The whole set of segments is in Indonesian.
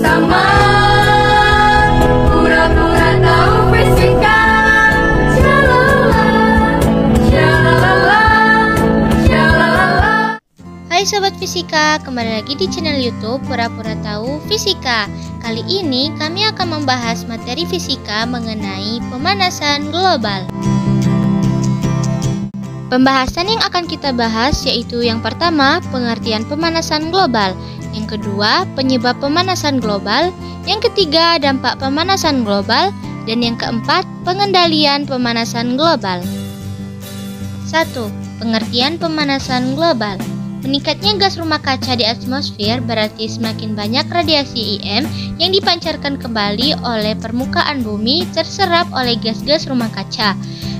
bersama, pura-pura tahu fisika. Shalala, shalala, shalala. Hai Sobat Fisika, kembali lagi di channel YouTube Pura-Pura Tahu Fisika. Kali ini kami akan membahas materi fisika mengenai pemanasan global. Pembahasan yang akan kita bahas yaitu yang pertama, pengertian pemanasan global. Yang kedua, penyebab pemanasan global. Yang ketiga, dampak pemanasan global. Dan yang keempat, pengendalian pemanasan global. 1. Pengertian pemanasan global. Meningkatnya gas rumah kaca di atmosfer berarti semakin banyak radiasi IM yang dipancarkan kembali oleh permukaan bumi terserap oleh gas-gas rumah kaca.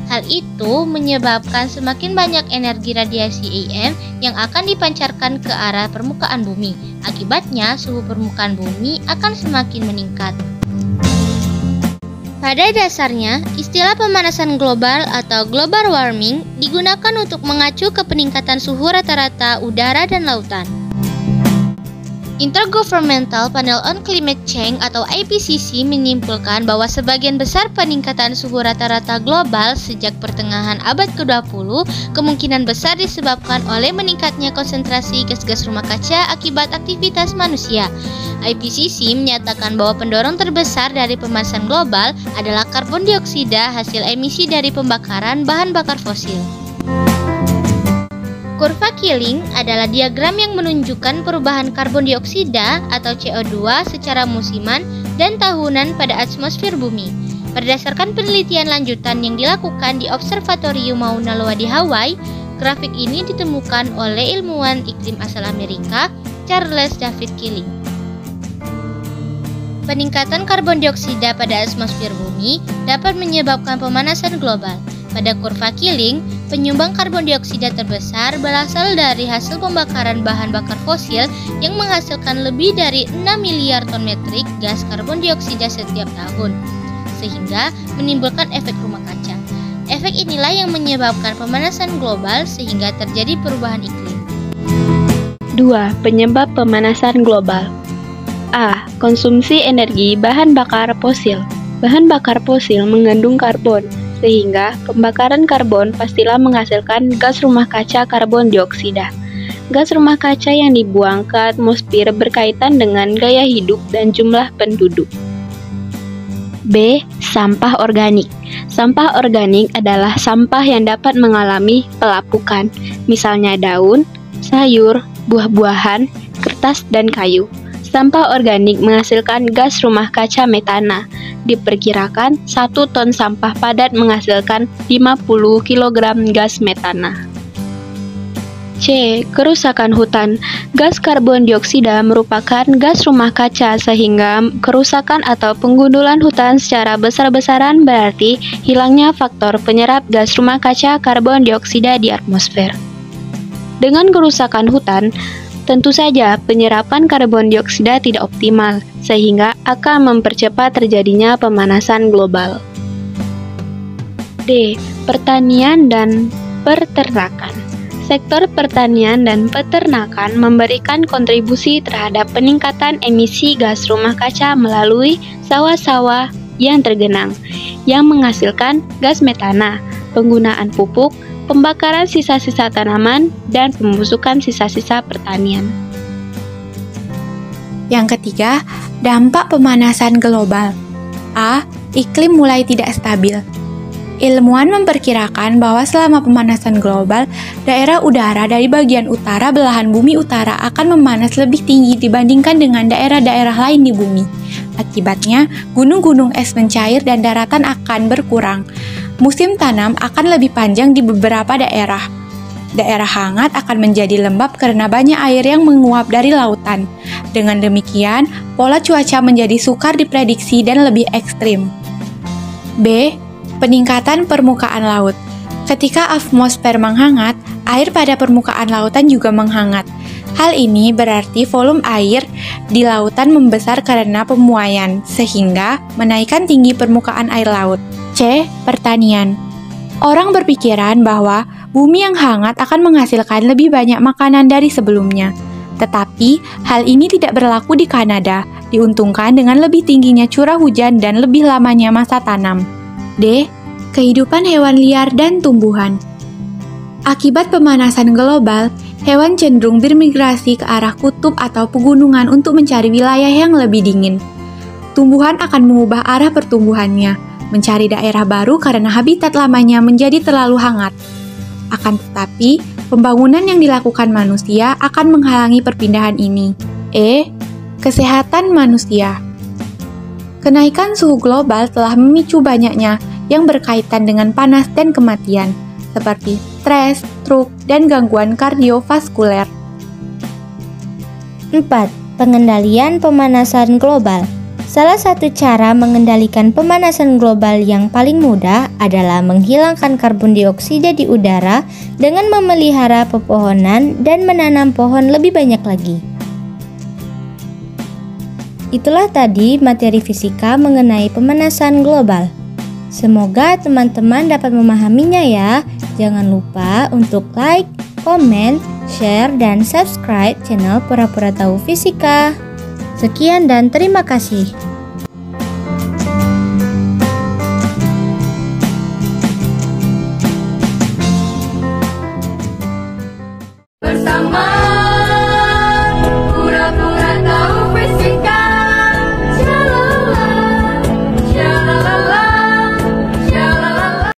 Hal itu menyebabkan semakin banyak energi radiasi IM yang akan dipancarkan ke arah permukaan bumi. Akibatnya, suhu permukaan bumi akan semakin meningkat. Pada dasarnya, istilah pemanasan global atau global warming digunakan untuk mengacu ke peningkatan suhu rata-rata udara dan lautan. Intergovernmental Panel on Climate Change atau IPCC menyimpulkan bahwa sebagian besar peningkatan suhu rata-rata global sejak pertengahan abad ke-20 kemungkinan besar disebabkan oleh meningkatnya konsentrasi gas-gas rumah kaca akibat aktivitas manusia. IPCC menyatakan bahwa pendorong terbesar dari pemanasan global adalah karbon dioksida hasil emisi dari pembakaran bahan bakar fosil. Kurva Killing adalah diagram yang menunjukkan perubahan karbon dioksida atau CO2 secara musiman dan tahunan pada atmosfer bumi. Berdasarkan penelitian lanjutan yang dilakukan di Observatorium Mauna Loa di Hawaii, grafik ini ditemukan oleh ilmuwan iklim asal Amerika, Charles David Killing. Peningkatan karbon dioksida pada atmosfer bumi dapat menyebabkan pemanasan global. Pada kurva Killing, penyumbang karbon dioksida terbesar berasal dari hasil pembakaran bahan bakar fosil yang menghasilkan lebih dari 6 miliar ton metrik gas karbon dioksida setiap tahun, sehingga menimbulkan efek rumah kaca. Efek inilah yang menyebabkan pemanasan global sehingga terjadi perubahan iklim. 2. Penyebab pemanasan global. A. Konsumsi energi bahan bakar fosil. Bahan bakar fosil mengandung karbon, sehingga pembakaran karbon pastilah menghasilkan gas rumah kaca karbon dioksida. Gas rumah kaca yang dibuang ke atmosfer berkaitan dengan gaya hidup dan jumlah penduduk. B. Sampah organik. Sampah organik adalah sampah yang dapat mengalami pelapukan, misalnya daun, sayur, buah-buahan, kertas, dan kayu. Sampah organik menghasilkan gas rumah kaca metana. Diperkirakan 1 ton sampah padat menghasilkan 50 kg gas metana. C. Kerusakan hutan. Gas karbon dioksida merupakan gas rumah kaca sehingga kerusakan atau penggundulan hutan secara besar-besaran berarti hilangnya faktor penyerap gas rumah kaca karbon dioksida di atmosfer. Dengan kerusakan hutan, tentu saja penyerapan karbon dioksida tidak optimal, sehingga akan mempercepat terjadinya pemanasan global. D. Pertanian dan peternakan. Sektor pertanian dan peternakan memberikan kontribusi terhadap peningkatan emisi gas rumah kaca melalui sawah-sawah yang tergenang, yang menghasilkan gas metana, penggunaan pupuk, pembakaran sisa-sisa tanaman, dan pembusukan sisa-sisa pertanian. Yang ketiga, dampak pemanasan global. A. Iklim mulai tidak stabil. Ilmuwan memperkirakan bahwa selama pemanasan global, daerah udara dari bagian utara belahan bumi utara akan memanas lebih tinggi dibandingkan dengan daerah-daerah lain di bumi. Akibatnya, gunung-gunung es mencair dan daratan akan berkurang. Musim tanam akan lebih panjang di beberapa daerah. Daerah hangat akan menjadi lembab karena banyak air yang menguap dari lautan. Dengan demikian, pola cuaca menjadi sukar diprediksi dan lebih ekstrim. B. Peningkatan permukaan laut. Ketika atmosfer menghangat, air pada permukaan lautan juga menghangat. Hal ini berarti volume air di lautan membesar karena pemuaian, sehingga menaikkan tinggi permukaan air laut. C. Pertanian. Orang berpikiran bahwa bumi yang hangat akan menghasilkan lebih banyak makanan dari sebelumnya. Tetapi Tapi, hal ini tidak berlaku di Kanada, diuntungkan dengan lebih tingginya curah hujan dan lebih lamanya masa tanam. D. Kehidupan hewan liar dan tumbuhan. Akibat pemanasan global, hewan cenderung bermigrasi ke arah kutub atau pegunungan untuk mencari wilayah yang lebih dingin. Tumbuhan akan mengubah arah pertumbuhannya, mencari daerah baru karena habitat lamanya menjadi terlalu hangat. Akan tetapi, pembangunan yang dilakukan manusia akan menghalangi perpindahan ini. E. Kesehatan manusia. Kenaikan suhu global telah memicu banyaknya yang berkaitan dengan panas dan kematian, seperti stres, stroke, dan gangguan kardiovaskuler. 4. Pengendalian pemanasan global. Salah satu cara mengendalikan pemanasan global yang paling mudah adalah menghilangkan karbon dioksida di udara dengan memelihara pepohonan dan menanam pohon lebih banyak lagi. Itulah tadi materi fisika mengenai pemanasan global. Semoga teman-teman dapat memahaminya ya. Jangan lupa untuk like, komen, share, dan subscribe channel Pura-Pura Tahu Fisika. Sekian dan terima kasih.